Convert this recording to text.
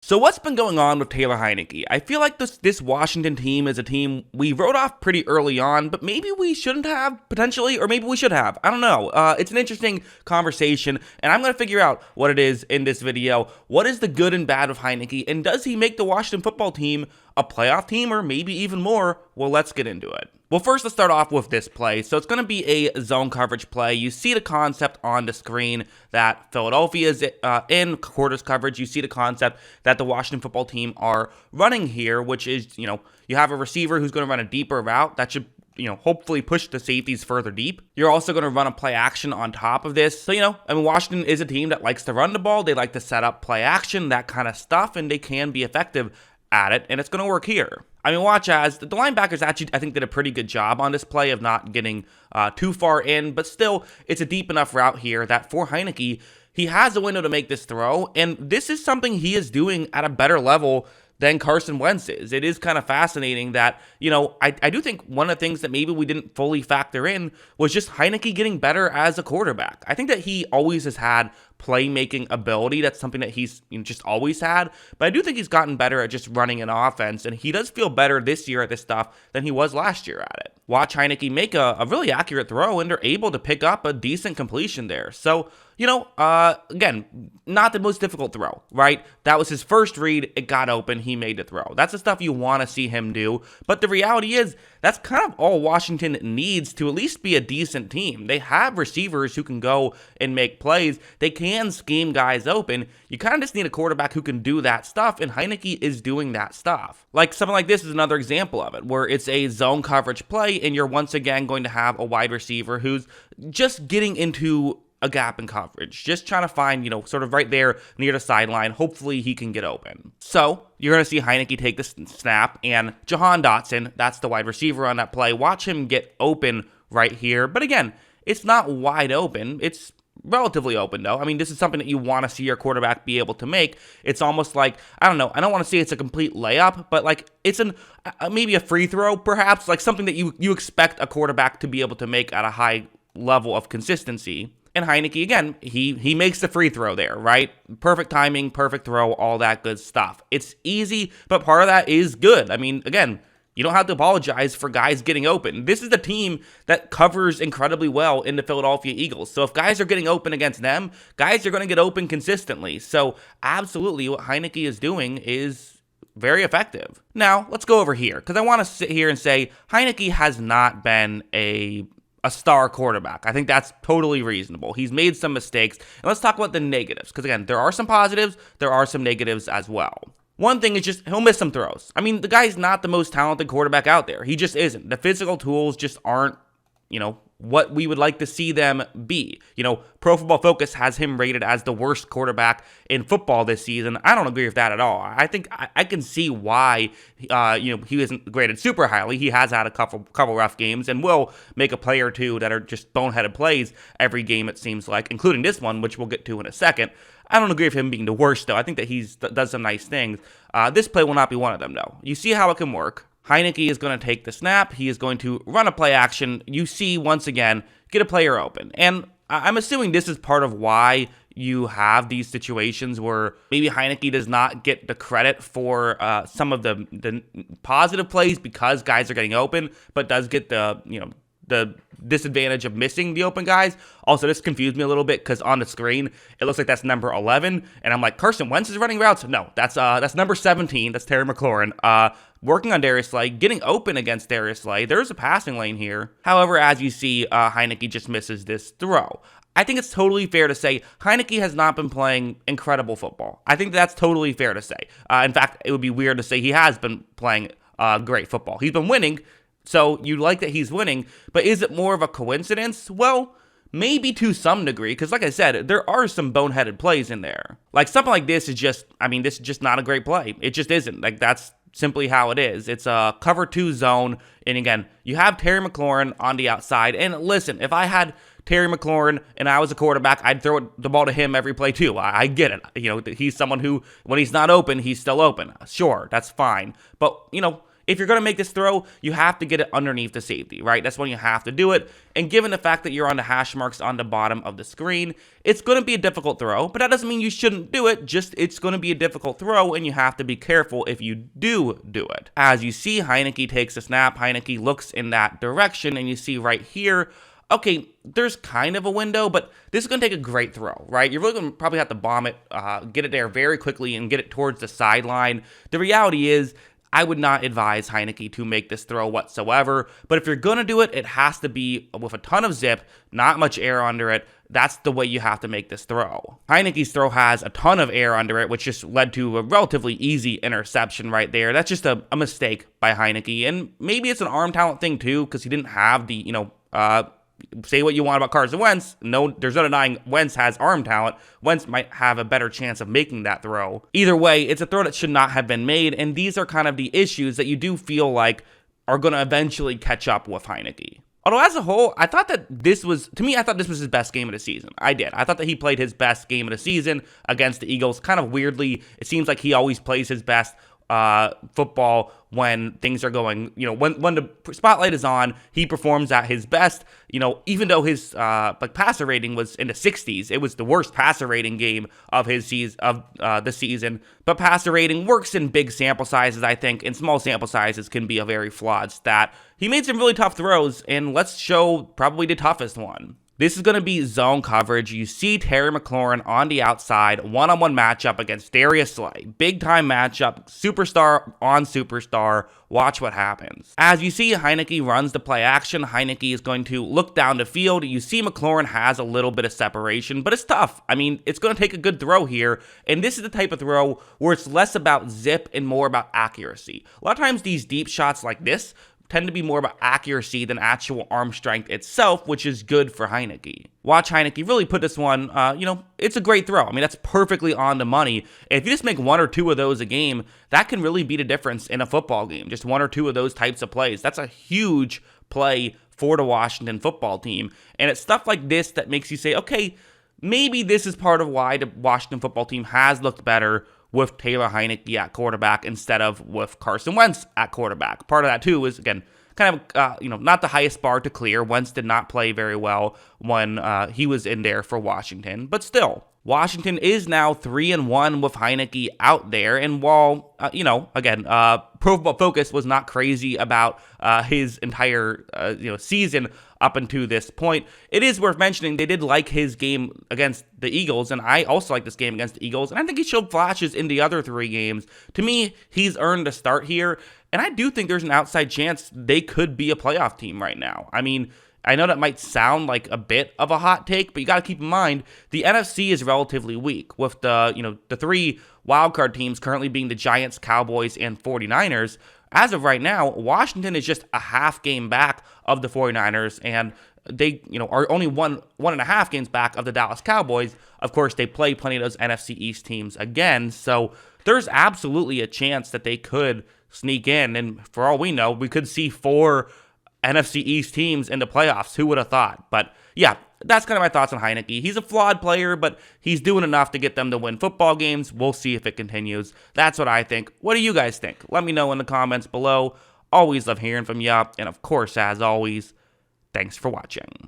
So what's been going on with Taylor Heinicke? I feel like this Washington team is a team we wrote off pretty early on, but maybe we shouldn't have, potentially, or maybe we should have. I don't know. It's an interesting conversation, and I'm going to figure out what it is in this video. What is the good and bad of Heinicke, and does he make the Washington football team a playoff team, or maybe even more? Well, let's get into it. Well, first, let's start off with this play. So it's going to be a zone coverage play. You see the concept on the screen that Philadelphia is in quarters coverage. You see the concept that the Washington football team are running here, which is, you have a receiver who's going to run a deeper route that should, hopefully push the safeties further deep. You're also going to run a play action on top of this. So, Washington is a team that likes to run the ball. They like to set up play action, that kind of stuff, and they can be effective at it, and it's going to work here. Watch as the linebackers actually, I think, did a pretty good job on this play of not getting too far in, but still, it's a deep enough route here that for Heinicke, he has a window to make this throw, and this is something he is doing at a better level than Carson Wentz is. It is kind of fascinating that, I do think one of the things that maybe we didn't fully factor in was just Heinicke getting better as a quarterback. I think that he always has had playmaking ability. That's something that he's just always had. But I do think he's gotten better at just running an offense, and he does feel better this year at this stuff than he was last year at it. Watch Heinicke make a really accurate throw, and they're able to pick up a decent completion there. So, again, not the most difficult throw, right? That was his first read. It got open. He made the throw. That's the stuff you want to see him do. But the reality is, that's kind of all Washington needs to at least be a decent team. They have receivers who can go and make plays. They can scheme guys open. You kind of just need a quarterback who can do that stuff, and Heinicke is doing that stuff. Like something like this is another example of it, where it's a zone coverage play, and you're once again going to have a wide receiver who's just getting into a gap in coverage, just trying to find, sort of right there near the sideline. Hopefully he can get open. So you're going to see Heinicke take the snap, and Jahan Dotson, that's the wide receiver on that play. Watch him get open right here. But again, it's not wide open. It's relatively open, though. This is something that you want to see your quarterback be able to make. It's almost like, I don't know, I don't want to say it's a complete layup, but like it's maybe a free throw, perhaps, like something that you expect a quarterback to be able to make at a high level of consistency. And Heinicke, again, he makes the free throw there, right? Perfect timing, perfect throw, all that good stuff. It's easy, but part of that is good. Again, you don't have to apologize for guys getting open. This is the team that covers incredibly well in the Philadelphia Eagles. So if guys are getting open against them, guys are going to get open consistently. So absolutely what Heinicke is doing is very effective. Now, let's go over here, because I want to sit here and say Heinicke has not been a star quarterback. I think that's totally reasonable. He's made some mistakes. And let's talk about the negatives, because again, there are some positives, there are some negatives as well. One thing is just he'll miss some throws. The guy's not the most talented quarterback out there. He just isn't. The physical tools just aren't, what we would like to see them be. Pro Football Focus has him rated as the worst quarterback in football this season. I don't agree with that at all. I think I can see why, he isn't graded super highly. He has had a couple rough games and will make a play or two that are just boneheaded plays every game, it seems like, including this one, which we'll get to in a second. I don't agree with him being the worst, though. I think that he does some nice things. This play will not be one of them, though. You see how it can work. Heinicke is going to take the snap. He is going to run a play action. You see, once again, get a player open. And I'm assuming this is part of why you have these situations where maybe Heinicke does not get the credit for some of the positive plays because guys are getting open, but does get the disadvantage of missing the open guys. Also, this confused me a little bit because on the screen, it looks like that's number 11. And I'm like, Carson Wentz is running routes? No, that's number 17. That's Terry McLaurin. Working on Darius Slay, getting open against Darius Slay. There's a passing lane here. However, as you see, Heinicke just misses this throw. I think it's totally fair to say Heinicke has not been playing incredible football. I think that's totally fair to say. In fact, it would be weird to say he has been playing great football. He's been winning, so you like that he's winning, but is it more of a coincidence? Well, maybe to some degree, because like I said, there are some boneheaded plays in there. Like something like this is just, this is just not a great play. It just isn't. Like that's simply how it is. It's a cover 2 zone, and again, you have Terry McLaurin on the outside, and listen, if I had Terry McLaurin and I was a quarterback, I'd throw the ball to him every play too. I get it. He's someone who, when he's not open, he's still open. Sure, that's fine. But, if you're going to make this throw, you have to get it underneath the safety, right? That's when you have to do it. And given the fact that you're on the hash marks on the bottom of the screen, it's going to be a difficult throw, but that doesn't mean you shouldn't do it. Just it's going to be a difficult throw, and you have to be careful if you do it. As you see, Heinicke takes a snap. Heinicke looks in that direction, and you see right here, okay, there's kind of a window, but this is going to take a great throw, right? You're really going to probably have to bomb it, get it there very quickly, and get it towards the sideline. The reality is, I would not advise Heinicke to make this throw whatsoever, but if you're going to do it, it has to be with a ton of zip, not much air under it. That's the way you have to make this throw. Heinicke's throw has a ton of air under it, which just led to a relatively easy interception right there. That's just a mistake by Heinicke, and maybe it's an arm talent thing too, because he didn't have the, say what you want about Carson Wentz. No, there's no denying Wentz has arm talent. Wentz might have a better chance of making that throw. Either way, it's a throw that should not have been made, and these are kind of the issues that you do feel like are going to eventually catch up with Heinicke. Although as a whole, I thought that this was, to me, I thought this was his best game of the season. I did. I thought that he played his best game of the season against the Eagles. Kind of weirdly, it seems like he always plays his best football when things are going, when the spotlight is on, he performs at his best. Even though his passer rating was in the 60s, it was the worst passer rating game of his the season. But passer rating works in big sample sizes, I think, and small sample sizes can be a very flawed stat. He made some really tough throws, and let's show probably the toughest one. This is going to be zone coverage. You see Terry McLaurin on the outside, one-on-one matchup against Darius Slay. Big-time matchup, superstar on superstar. Watch what happens. As you see, Heinicke runs the play action. Heinicke is going to look down the field. You see McLaurin has a little bit of separation, but it's tough. I mean, it's going to take a good throw here, and this is the type of throw where it's less about zip and more about accuracy. A lot of times these deep shots like this tend to be more about accuracy than actual arm strength itself, which is good for Heinicke. Watch Heinicke really put this one, it's a great throw. I mean, that's perfectly on the money. If you just make one or two of those a game, that can really be the difference in a football game. Just one or two of those types of plays. That's a huge play for the Washington football team. And it's stuff like this that makes you say, okay, maybe this is part of why the Washington football team has looked better with Taylor Heinicke at quarterback instead of with Carson Wentz at quarterback. Part of that, too, is, again, kind of, not the highest bar to clear. Wentz did not play very well when he was in there for Washington, but still. Washington is now 3-1 with Heinicke out there, and while, Pro Football Focus was not crazy about his entire, season up until this point, it is worth mentioning they did like his game against the Eagles, and I also like this game against the Eagles, and I think he showed flashes in the other three games. To me, he's earned a start here, and I do think there's an outside chance they could be a playoff team right now. I mean, I know that might sound like a bit of a hot take, but you got to keep in mind the NFC is relatively weak with the three wildcard teams currently being the Giants, Cowboys, and 49ers. As of right now, Washington is just a half game back of the 49ers, and they are only 1.5 games back of the Dallas Cowboys. Of course, they play plenty of those NFC East teams again, so there's absolutely a chance that they could sneak in, and for all we know, we could see 4 NFC East teams in the playoffs. Who would have thought? But yeah, that's kind of my thoughts on Heinicke. He's a flawed player, but he's doing enough to get them to win football games. We'll see if it continues. That's what I think. What do you guys think? Let me know in the comments below. Always love hearing from you. And of course, as always, thanks for watching.